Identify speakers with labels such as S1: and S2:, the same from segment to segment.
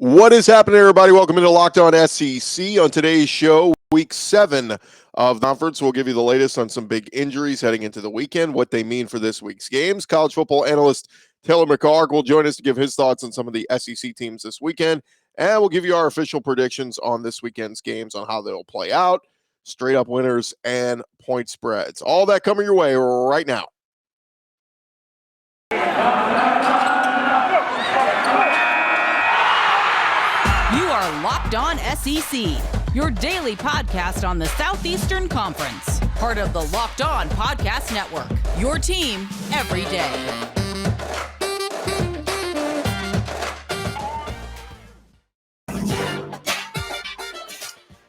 S1: What is happening, everybody? Welcome into Locked On SEC. On today's show, week 7 of the conference, we'll give you the latest on some big injuries heading into the weekend, what they mean for this week's games. College football analyst Taylor McHargue will join us to give his thoughts on some of the SEC teams this weekend, and we'll give you our official predictions on this weekend's games on how they'll play out, straight up winners, and point spreads. All that coming your way right now.
S2: You are Locked On SEC, your daily podcast on the Southeastern Conference. Part of the Locked On Podcast Network, your team every day.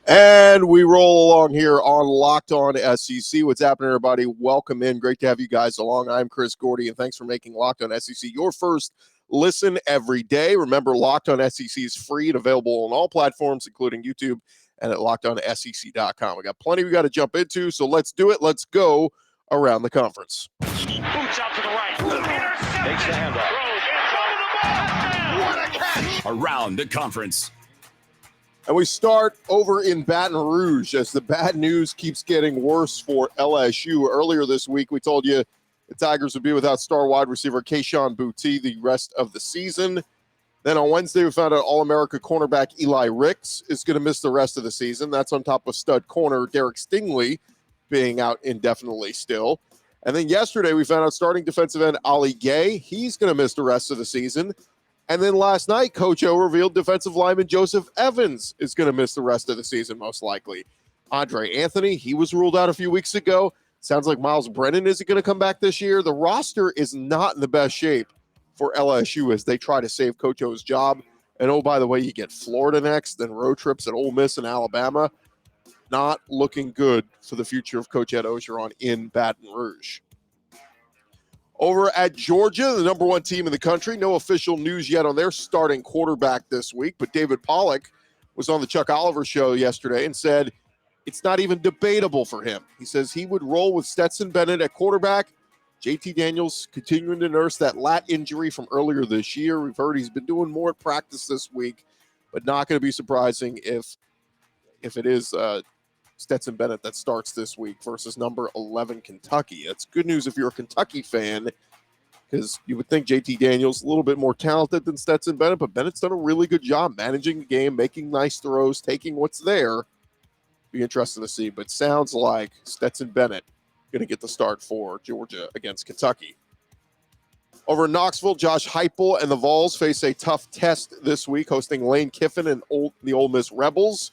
S1: And we roll along here on Locked On SEC. What's happening, everybody? Welcome in. Great to have you guys along. I'm Chris Gordy, and thanks for making Locked On SEC your first listen every day. Remember, Locked On SEC is free and available on all platforms, including YouTube and at LockedOnSEC.com. We got plenty we got to jump into, so let's do it. Let's go around the conference.
S3: Boots out to the right. Takes the handoff. What a catch!
S4: Around the conference.
S1: And we start over in Baton Rouge as the bad news keeps getting worse for LSU. Earlier this week, we told you the Tigers would be without star wide receiver Kayshon Boutte the rest of the season. Then on Wednesday, we found out All-America cornerback Eli Ricks is going to miss the rest of the season. That's on top of stud corner Derek Stingley being out indefinitely still. And then yesterday, we found out starting defensive end Ali Gay. He's going to miss the rest of the season. And then last night, Coach O revealed defensive lineman Joseph Evans is going to miss the rest of the season, most likely. Andre Anthony, he was ruled out a few weeks ago. Sounds like Miles Brennan isn't going to come back this year. The roster is not in the best shape for LSU as they try to save Coach O's job. And oh, by the way, you get Florida next, then road trips at Ole Miss and Alabama. Not looking good for the future of Coach Ed Ogeron in Baton Rouge. Over at Georgia, the number one team in the country, no official news yet on their starting quarterback this week, but David Pollack was on the Chuck Oliver show yesterday and said it's not even debatable for him. He says he would roll with Stetson Bennett at quarterback. JT Daniels continuing to nurse that lat injury from earlier this year. We've heard he's been doing more at practice this week, but not going to be surprising if it is Stetson Bennett that starts this week versus number 11 Kentucky. That's good news if you're a Kentucky fan, because you would think JT Daniels a little bit more talented than Stetson Bennett, but Bennett's done a really good job managing the game, making nice throws, taking what's there. Be interesting to see, but sounds like Stetson Bennett going to get the start for Georgia against Kentucky. Over in Knoxville, Josh Heupel and the Vols face a tough test this week, hosting Lane Kiffin and the Ole Miss Rebels.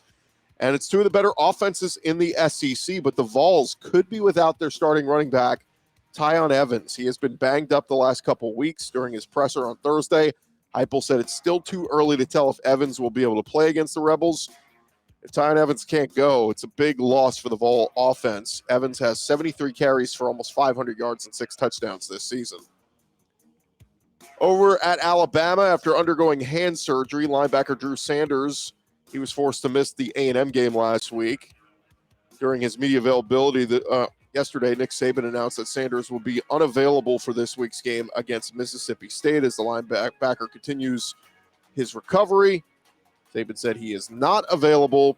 S1: And it's two of the better offenses in the SEC, but the Vols could be without their starting running back, Tyon Evans. He has been banged up the last couple weeks. During his presser on Thursday, Heupel said it's still too early to tell if Evans will be able to play against the Rebels. If Tyon Evans can't go, it's a big loss for the Vol offense. Evans has 73 carries for almost 500 yards and 6 touchdowns this season. Over at Alabama, after undergoing hand surgery, linebacker Drew Sanders, he was forced to miss the A&M game last week. During his media availability yesterday, Nick Saban announced that Sanders will be unavailable for this week's game against Mississippi State as the linebacker continues his recovery. Saban said he is not available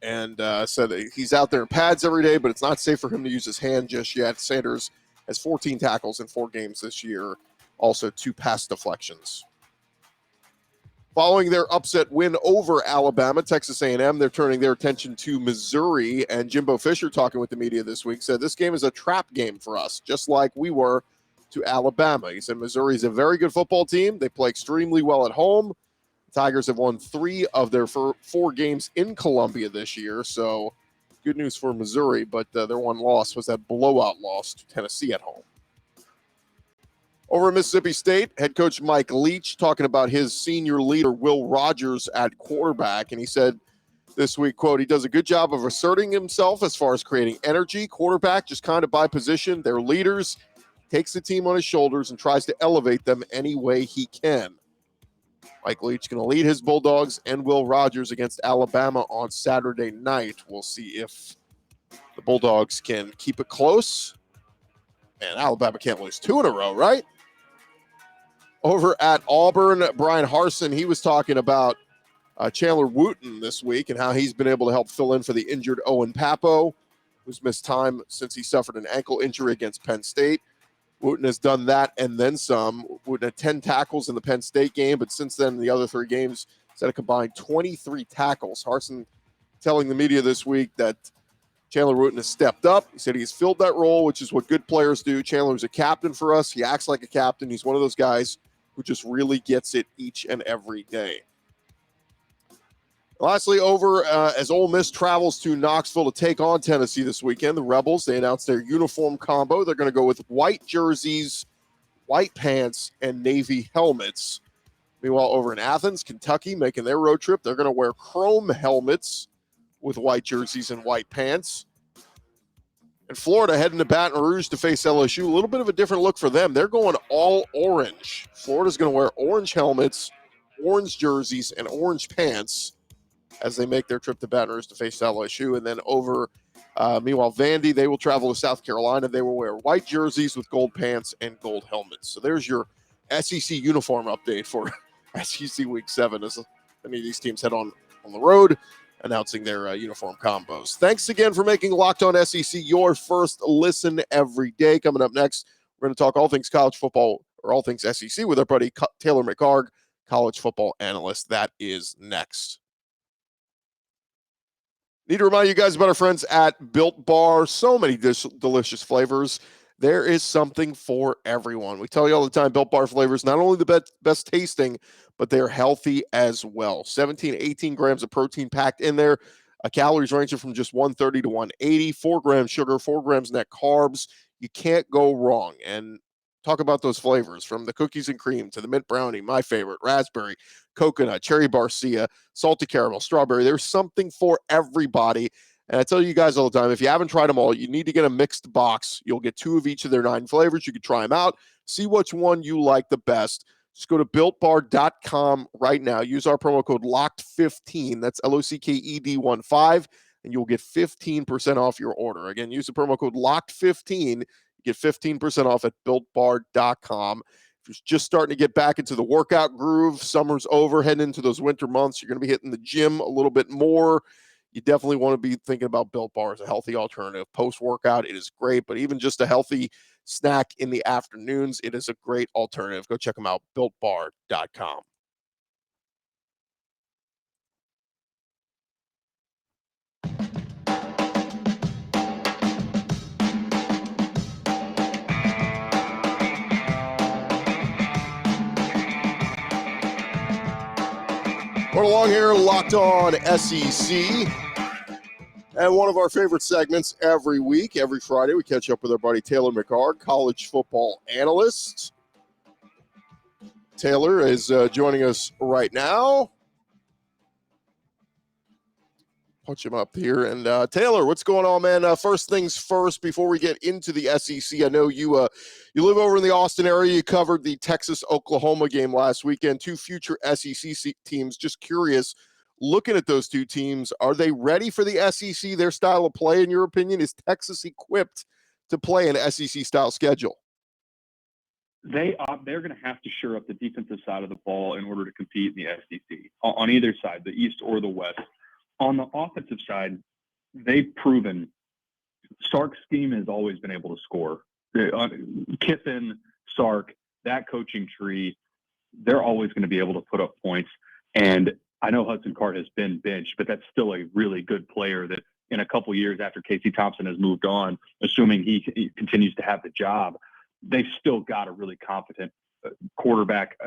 S1: and said that he's out there in pads every day, but it's not safe for him to use his hand just yet. Sanders has 14 tackles in 4 games this year, also 2 pass deflections. Following their upset win over Alabama, Texas A&M, they're turning their attention to Missouri, and Jimbo Fisher, talking with the media this week, said this game is a trap game for us, just like we were to Alabama. He said Missouri is a very good football team. They play extremely well at home. Tigers have won 3 of their 4 games in Columbia this year, so good news for Missouri, but their one loss was that blowout loss to Tennessee at home. Over at Mississippi State, head coach Mike Leach talking about his senior leader, Will Rogers, at quarterback, and he said this week, quote, he does a good job of asserting himself as far as creating energy. Quarterback, just kind of by position, they're leaders, takes the team on his shoulders and tries to elevate them any way he can. Mike Leach going to lead his Bulldogs and Will Rogers against Alabama on Saturday night. We'll see if the Bulldogs can keep it close. Man, Alabama can't lose 2 in a row, right? Over at Auburn, Brian Harsin, he was talking about Chandler Wooten this week and how he's been able to help fill in for the injured Owen Papo, who's missed time since he suffered an ankle injury against Penn State. Wooten has done that and then some. Wooten had 10 tackles in the Penn State game, but since then, the other 3 games, he's had a combined 23 tackles. Harsin telling the media this week that Chandler Wooten has stepped up. He said he's filled that role, which is what good players do. Chandler's a captain for us. He acts like a captain. He's one of those guys who just really gets it each and every day. Lastly, over as Ole Miss travels to Knoxville to take on Tennessee this weekend, the Rebels, they announced their uniform combo. They're going to go with white jerseys, white pants, and navy helmets. Meanwhile, over in Athens, Kentucky, making their road trip, they're going to wear chrome helmets with white jerseys and white pants. And Florida heading to Baton Rouge to face LSU. A little bit of a different look for them. They're going all orange. Florida's going to wear orange helmets, orange jerseys, and orange pants as they make their trip to Baton Rouge to face LSU. And then over, meanwhile, Vandy, they will travel to South Carolina. They will wear white jerseys with gold pants and gold helmets. So there's your SEC uniform update for SEC Week 7 as any of these teams head on the road, announcing their uniform combos. Thanks again for making Locked On SEC your first listen every day. Coming up next, we're going to talk all things college football, or all things SEC, with our buddy Taylor McHargue, college football analyst. That is next. Need to remind you guys about our friends at Built Bar. So many delicious flavors. There is something for everyone. We tell you all the time, Built Bar flavors, not only the best tasting, but they're healthy as well. 17, 18 grams of protein packed in there. Calories ranging from just 130 to 180. 4 grams sugar, 4 grams net carbs. You can't go wrong. And talk about those flavors, from the cookies and cream to the mint brownie, my favorite, raspberry, coconut, cherry barcia, salty caramel, strawberry. There's something for everybody. And I tell you guys all the time, if you haven't tried them all, you need to get a mixed box. You'll get 2 of each of their 9 flavors. You can try them out, see which one you like the best. Just go to BuiltBar.com right now. Use our promo code LOCKED15. That's LOCKED15, and you'll get 15% off your order. Again, use the promo code LOCKED15. Get 15% off at BuiltBar.com. If you're just starting to get back into the workout groove, summer's over, heading into those winter months, you're going to be hitting the gym a little bit more. You definitely want to be thinking about Built Bar as a healthy alternative. Post-workout, it is great, but even just a healthy snack in the afternoons, it is a great alternative. Go check them out, BuiltBar.com. We're along here, Locked On SEC. And one of our favorite segments every week, every Friday, we catch up with our buddy Taylor McHargue, college football analyst. Taylor is joining us right now. Punch him up here. And Taylor, what's going on, man? First things first, before we get into the SEC, I know you live over in the Austin area. You covered the Texas-Oklahoma game last weekend. 2 future SEC teams. Just curious, looking at those 2 teams, are they ready for the SEC, their style of play, in your opinion? Is Texas equipped to play an SEC-style schedule?
S4: They're going to have to shore up the defensive side of the ball in order to compete in the SEC on either side, the East or the West. On the offensive side, they've proven Sark's scheme has always been able to score. Kiffin, Sark, that coaching tree, they're always going to be able to put up points. And I know Hudson Card has been benched, but that's still a really good player that in a couple years after Casey Thompson has moved on, assuming he continues to have the job, they've still got a really competent quarterback.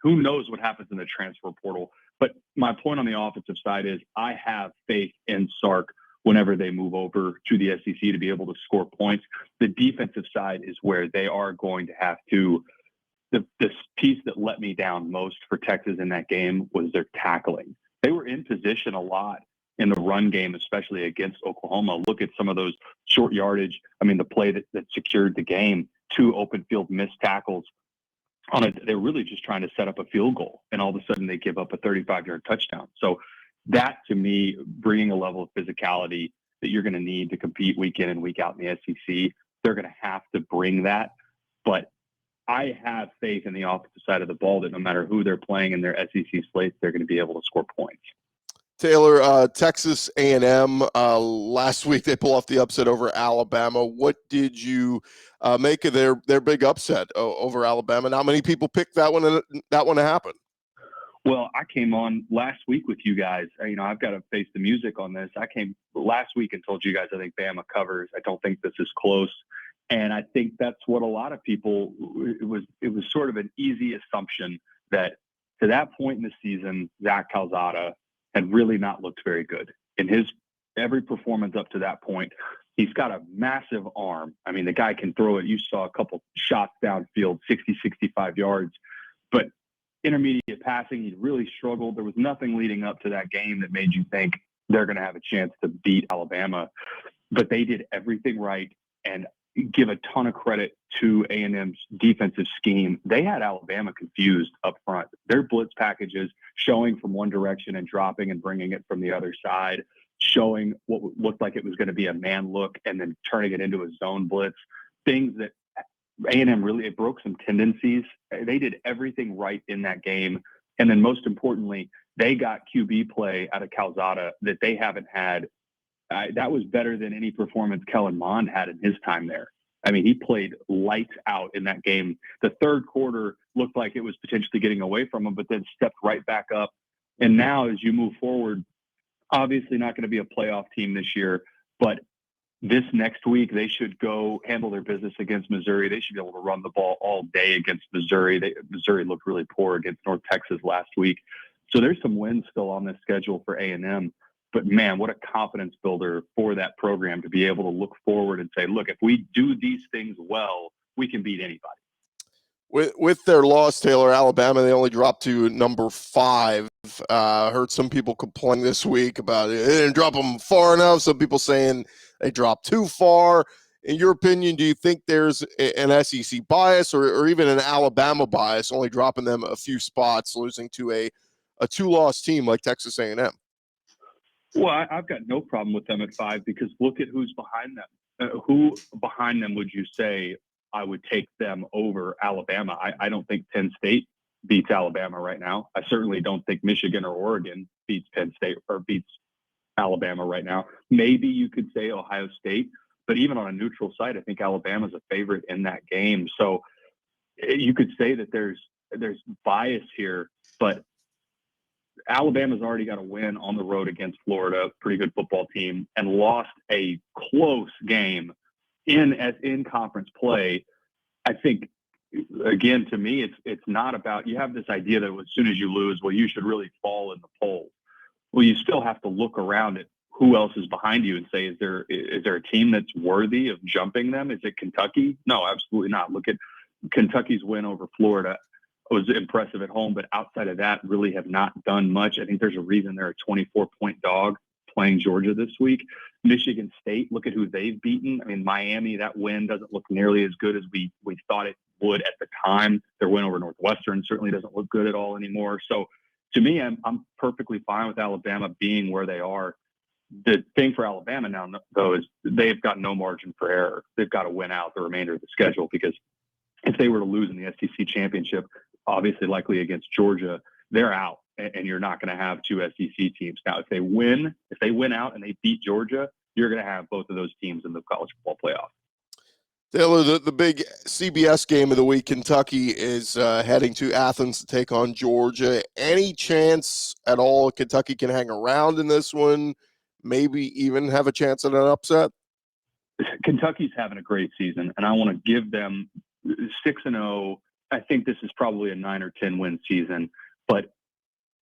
S4: Who knows what happens in the transfer portal? But my point on the offensive side is I have faith in Sark whenever they move over to the SEC to be able to score points. The defensive side is where they are going to have to. This piece that let me down most for Texas in that game was their tackling. They were in position a lot in the run game, especially against Oklahoma. Look at some of those short yardage. I mean, the play that secured the game, 2 open field missed tackles. They're really just trying to set up a field goal, and all of a sudden they give up a 35-yard touchdown. So that, to me, bringing a level of physicality that you're going to need to compete week in and week out in the SEC, they're going to have to bring that. But I have faith in the offensive side of the ball that no matter who they're playing in their SEC slates, they're going to be able to score points.
S1: Taylor, Texas A&M, last week they pull off the upset over Alabama. What did you make of their big upset over Alabama? And how many people picked that one to happen?
S4: Well, I came on last week with you guys. I've got to face the music on this. I came last week and told you guys I think Bama covers. I don't think this is close. And I think that's what a lot of people, it was sort of an easy assumption that to that point in the season, Zach Calzada had really not looked very good. In his every performance up to that point, he's got a massive arm. I mean, the guy can throw it. You saw a couple shots downfield, 60, 65 yards. But intermediate passing, he really struggled. There was nothing leading up to that game that made you think they're going to have a chance to beat Alabama. But they did everything right, and give a ton of credit to A&M's defensive scheme. They had Alabama confused up front. Their blitz packages showing from one direction and dropping and bringing it from the other side, showing what looked like it was going to be a man look and then turning it into a zone blitz, things that A&M really, it broke some tendencies. They did everything right in that game. And then most importantly, they got QB play out of Calzada that they haven't had. That was better than any performance Kellen Mond had in his time there. I mean, he played lights out in that game. The third quarter looked like it was potentially getting away from him, but then stepped right back up. And now as you move forward, obviously not going to be a playoff team this year, but this next week they should go handle their business against Missouri. They should be able to run the ball all day against Missouri. Missouri looked really poor against North Texas last week. So there's some wins still on this schedule for A&M. But, man, what a confidence builder for that program to be able to look forward and say, look, if we do these things well, we can beat anybody.
S1: With their loss, Taylor, Alabama, they only dropped to number 5. Heard some people complain this week about it. They didn't drop them far enough. Some people saying they dropped too far. In your opinion, do you think there's an SEC bias or even an Alabama bias, only dropping them a few spots, losing to a 2-loss team like Texas A&M?
S4: Well, I've got no problem with them at 5 because look at who's behind them. Who behind them would you say I would take them over Alabama? I don't think Penn State beats Alabama right now. I certainly don't think Michigan or Oregon beats Penn State or beats Alabama right now. Maybe you could say Ohio State, but even on a neutral site, I think Alabama's a favorite in that game. So you could say that there's bias here, but Alabama's already got a win on the road against Florida, pretty good football team, and lost a close game in conference play. I think, again, to me, it's not about, you have this idea that as soon as you lose, well, you should really fall in the poll. Well, you still have to look around at who else is behind you and say, is there a team that's worthy of jumping them? Is it Kentucky? No, absolutely not. Look at Kentucky's win over Florida. Was impressive at home, but outside of that, really have not done much. I think there's a reason they're a 24-point dog playing Georgia this week. Michigan State, look at who they've beaten. I mean, Miami, that win doesn't look nearly as good as we thought it would at the time. Their win over Northwestern certainly doesn't look good at all anymore. So to me, I'm perfectly fine with Alabama being where they are. The thing for Alabama now, though, is they've got no margin for error. They've got to win out the remainder of the schedule because if they were to lose in the SEC championship, obviously likely against Georgia, they're out, and you're not going to have 2 SEC teams. Now, if they win out and they beat Georgia, you're going to have both of those teams in the college football playoff.
S1: Taylor, the big CBS game of the week, Kentucky is heading to Athens to take on Georgia. Any chance at all Kentucky can hang around in this one, maybe even have a chance at an upset?
S4: Kentucky's having a great season, and I want to give them 6-0. I think this is probably a 9 or 10 win season, but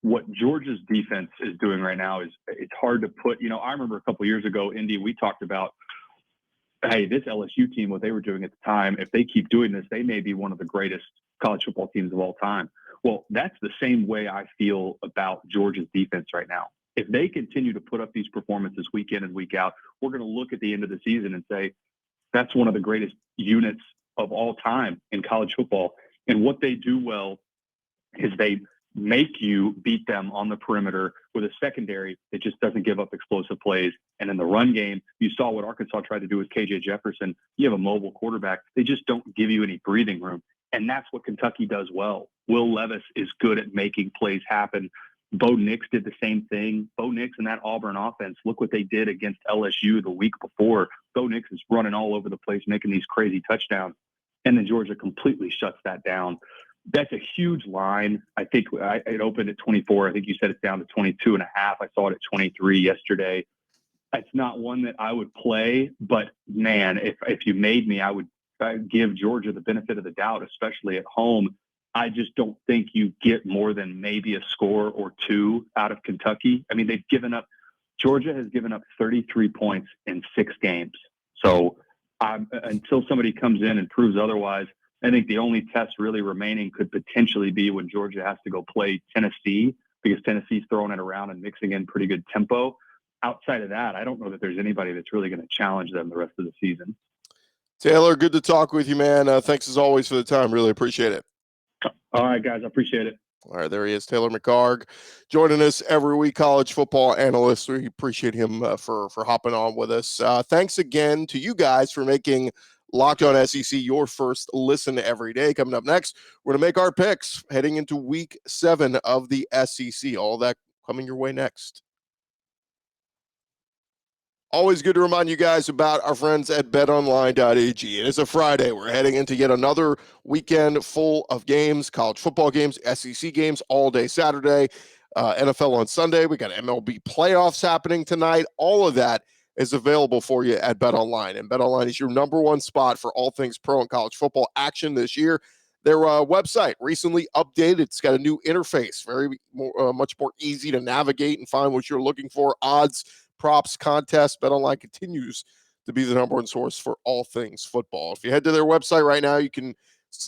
S4: what Georgia's defense is doing right now is it's hard to put, I remember a couple of years ago, Indy, we talked about, hey, this LSU team, what they were doing at the time, if they keep doing this, they may be one of the greatest college football teams of all time. Well, that's the same way I feel about Georgia's defense right now. If they continue to put up these performances week in and week out, we're going to look at the end of the season and say, that's one of the greatest units of all time in college football. And what they do well is they make you beat them on the perimeter with a secondary that just doesn't give up explosive plays. And in the run game, you saw what Arkansas tried to do with KJ Jefferson. You have a mobile quarterback. They just don't give you any breathing room. And that's what Kentucky does well. Will Levis is good at making plays happen. Bo Nix did the same thing. Bo Nix and that Auburn offense, look what they did against LSU the week before. Bo Nix is running all over the place, making these crazy touchdowns. And then Georgia completely shuts that down. That's a huge line. I think it opened at 24. I think you said it's down to 22.5. I saw it at 23 yesterday. It's not one that I would play, but man, if you made me, I would give Georgia the benefit of the doubt, especially at home. I just don't think you get more than maybe a score or two out of Kentucky. I mean, Georgia has given up 33 points in 6 games. So until somebody comes in and proves otherwise, I think the only test really remaining could potentially be when Georgia has to go play Tennessee, because Tennessee's throwing it around and mixing in pretty good tempo. Outside of that, I don't know that there's anybody that's really going to challenge them the rest of the season.
S1: Taylor, good to talk with you, man. Thanks as always for the time. Really appreciate it.
S4: All right, guys. I appreciate it.
S1: All right, there he is, Taylor McHargue, joining us every week, college football analyst. We appreciate him for hopping on with us. Thanks again to you guys for making Locked On SEC your first listen every day. Coming up next, we're going to make our picks heading into week 7 of the SEC. All that coming your way next. Always good to remind you guys about our friends at BetOnline.ag. It is a Friday. We're heading into yet another weekend full of games, college football games, SEC games all day Saturday, NFL on Sunday. We got MLB playoffs happening tonight. All of that is available for you at BetOnline. And BetOnline is your number one spot for all things pro and college football action this year. Their website recently updated. It's got a new interface, much more easy to navigate and find what you're looking for. Odds, props, contests. BetOnline continues to be the number one source for all things football. If you head to their website right now, you can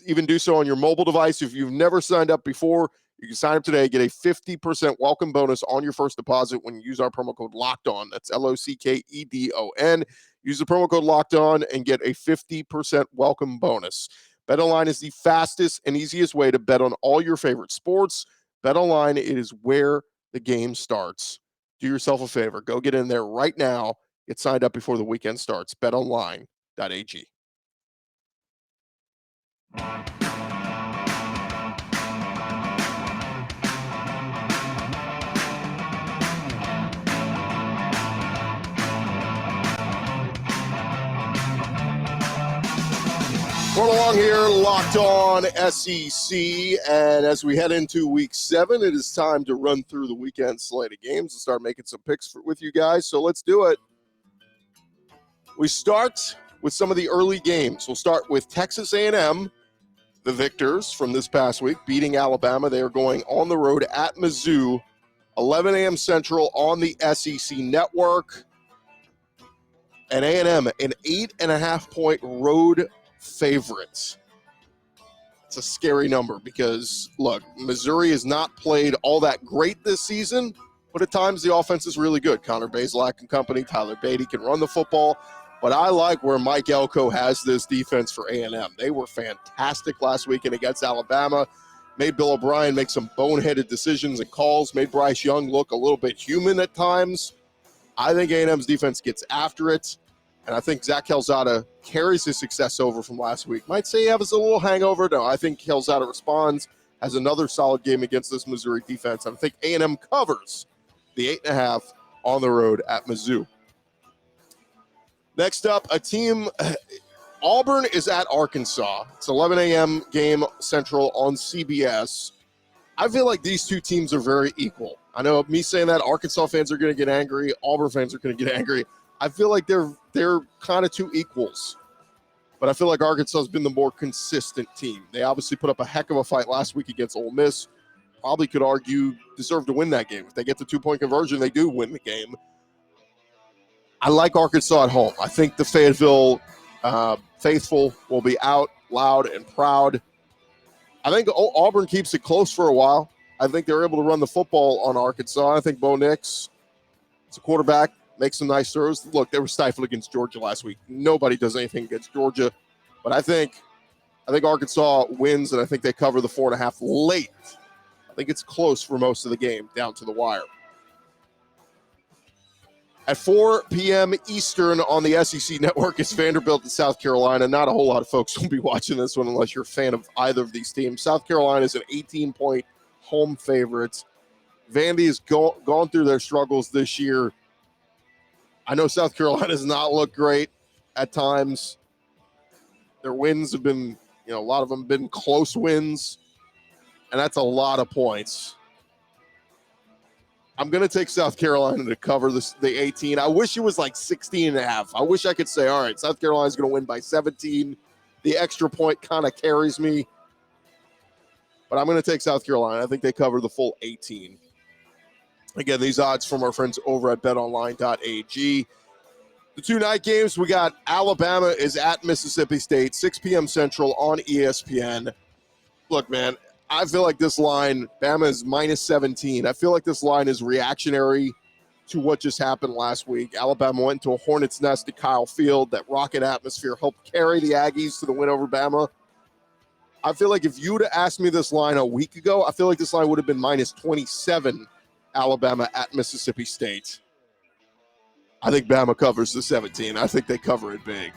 S1: even do so on your mobile device. If you've never signed up before, you can sign up today, get a 50% welcome bonus on your first deposit when you use our promo code LOCKEDON. That's LOCKEDON. Use the promo code LOCKEDON and get a 50% welcome bonus. BetOnline is the fastest and easiest way to bet on all your favorite sports. BetOnline, it is where the game starts. Do yourself a favor. Go get in there right now. Get signed up before the weekend starts. BetOnline.ag. We're along here, Locked On SEC, and as we head into week 7, it is time to run through the weekend slate of games and start making some picks with you guys, so let's do it. We start with some of the early games. We'll start with Texas A&M, the victors from this past week, beating Alabama. They are going on the road at Mizzou, 11 a.m. Central on the SEC Network, and A&M, an 8.5-point road favorites. It's a scary number because, look, Missouri has not played all that great this season, but at times the offense is really good. Connor Bazelak and company, Tyler Beatty can run the football, but I like where Mike Elko has this defense for A&M. They were fantastic last weekend against Alabama, made Bill O'Brien make some boneheaded decisions and calls, made Bryce Young look a little bit human at times. I think A&M's defense gets after it. And I think Zach Calzada carries his success over from last week. Might say he has a little hangover. No, I think Calzada responds, has another solid game against this Missouri defense. I think A&M covers the 8.5 on the road at Mizzou. Next up, a team, Auburn is at Arkansas. It's 11 a.m. game Central on CBS. I feel like these two teams are very equal. I know me saying that, Arkansas fans are going to get angry. Auburn fans are going to get angry. I feel like they're kind of two equals, but I feel like Arkansas has been the more consistent team. They obviously put up a heck of a fight last week against Ole Miss. Probably could argue deserve to win that game. If they get the 2-point conversion, they do win the game. I like Arkansas at home. I think the Fayetteville faithful will be out loud and proud. I think Auburn keeps it close for a while. I think they're able to run the football on Arkansas. I think Bo Nix, it's a quarterback, make some nice throws. Look, they were stifled against Georgia last week. Nobody does anything against Georgia. But I think Arkansas wins, and I think they cover the 4.5 late. I think it's close for most of the game, down to the wire. At 4 p.m. Eastern on the SEC Network, it's Vanderbilt and South Carolina. Not a whole lot of folks will be watching this one unless you're a fan of either of these teams. South Carolina is an 18-point home favorite. Vandy has gone through their struggles this year. I know South Carolina does not look great at times. Their wins have been, a lot of them have been close wins, and that's a lot of points. I'm going to take South Carolina to cover the 18. I wish it was like 16.5. I wish I could say, all right, South Carolina's going to win by 17. The extra point kind of carries me. But I'm going to take South Carolina. I think they cover the full 18. Again, these odds from our friends over at BetOnline.ag. The two night games, we got Alabama is at Mississippi State, 6 p.m. Central on ESPN. Look, man, I feel like this line, Bama is minus 17. I feel like this line is reactionary to what just happened last week. Alabama went into a hornet's nest at Kyle Field. That rocket atmosphere helped carry the Aggies to the win over Bama. I feel like if you would have asked me this line a week ago, I feel like this line would have been minus 27, Alabama at Mississippi State. I think Bama covers the 17. I think they cover it big.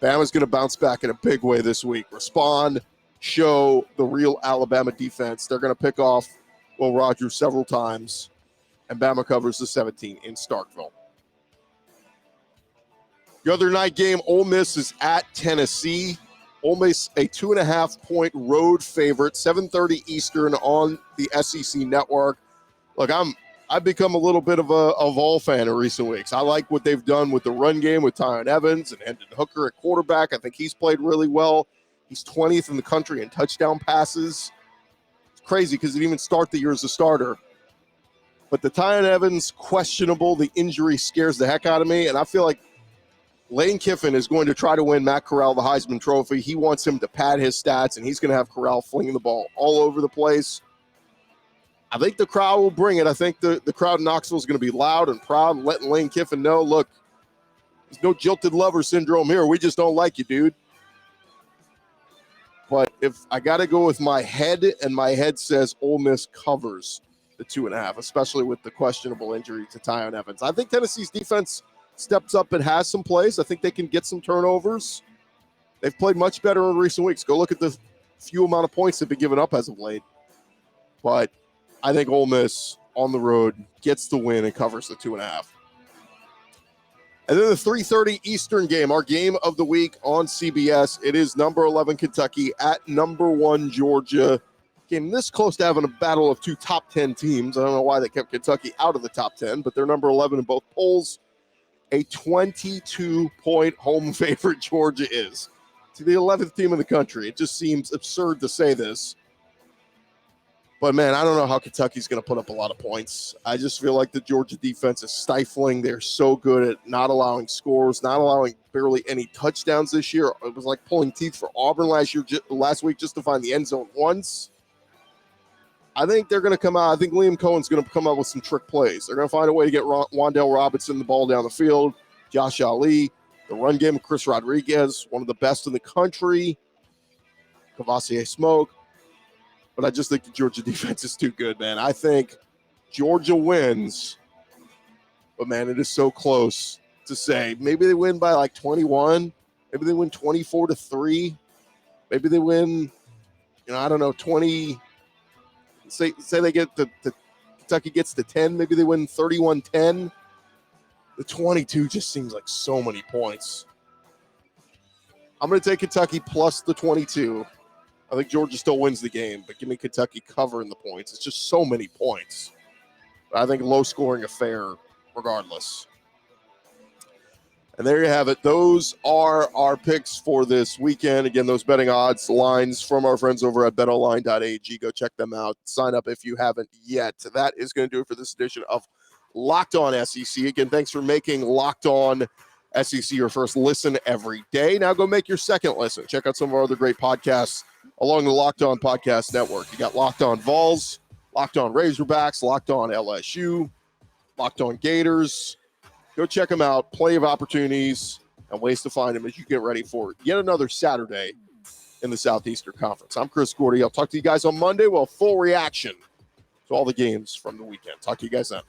S1: Bama's going to bounce back in a big way this week. Respond. Show the real Alabama defense. They're going to pick off Will Rogers several times, and Bama covers the 17 in Starkville. The other night game, Ole Miss is at Tennessee. Ole Miss, a 2.5-point road favorite, 7:30 Eastern on the SEC Network. Look, I've become a little bit of a Vol fan in recent weeks. I like what they've done with the run game with Tyon Evans and Hendon Hooker at quarterback. I think he's played really well. He's 20th in the country in touchdown passes. It's crazy because he didn't even start the year as a starter. But the Tyon Evans, questionable. The injury scares the heck out of me. And I feel like Lane Kiffin is going to try to win Matt Corral the Heisman Trophy. He wants him to pad his stats, and he's going to have Corral flinging the ball all over the place. I think the crowd will bring it. I think the crowd in Knoxville is going to be loud and proud and letting Lane Kiffin know, look, there's no jilted lover syndrome here. We just don't like you, dude. But if I got to go with my head, and my head says Ole Miss covers the 2.5, especially with the questionable injury to Tyon Evans. I think Tennessee's defense steps up and has some plays. I think they can get some turnovers. They've played much better in recent weeks. Go look at the few amount of points they've been given up as of late. But I think Ole Miss on the road gets the win and covers the 2.5. And then the 3:30 Eastern game, our game of the week on CBS. It is number 11 Kentucky at number 1 Georgia. Game this close to having a battle of two top 10 teams. I don't know why they kept Kentucky out of the top 10, but they're number 11 in both polls. A 22-point home favorite Georgia is. To the 11th team in the country. It just seems absurd to say this. But, man, I don't know how Kentucky's going to put up a lot of points. I just feel like the Georgia defense is stifling. They're so good at not allowing scores, not allowing barely any touchdowns this year. It was like pulling teeth for Auburn last week just to find the end zone once. I think they're going to come out. I think Liam Cohen's going to come out with some trick plays. They're going to find a way to get Wan'Dale Robinson the ball down the field, Josh Ali, the run game of Chris Rodriguez, one of the best in the country, Kavasier Smoke. But I just think the Georgia defense is too good, man. I think Georgia wins, but, man, it is so close to say. Maybe they win by like 21. Maybe they win 24-3. Maybe they win, 20. Say they get Kentucky gets to 10. Maybe they win 31-10. The 22 just seems like so many points. I'm going to take Kentucky plus the 22. I think Georgia still wins the game, but give me Kentucky covering the points. It's just so many points. I think low-scoring affair regardless. And there you have it. Those are our picks for this weekend. Again, those betting odds lines from our friends over at betonline.ag. Go check them out. Sign up if you haven't yet. That is going to do it for this edition of Locked On SEC. Again, thanks for making Locked On SEC your first listen every day. Now go make your second listen. Check out some of our other great podcasts along the Locked On Podcast Network. You got Locked On Vols, Locked On Razorbacks, Locked On LSU, Locked On Gators. Go check them out. Plenty of opportunities and ways to find them as you get ready for yet another Saturday in the Southeastern Conference. I'm Chris Gordy. I'll talk to you guys on Monday. Well, full reaction to all the games from the weekend. Talk to you guys then.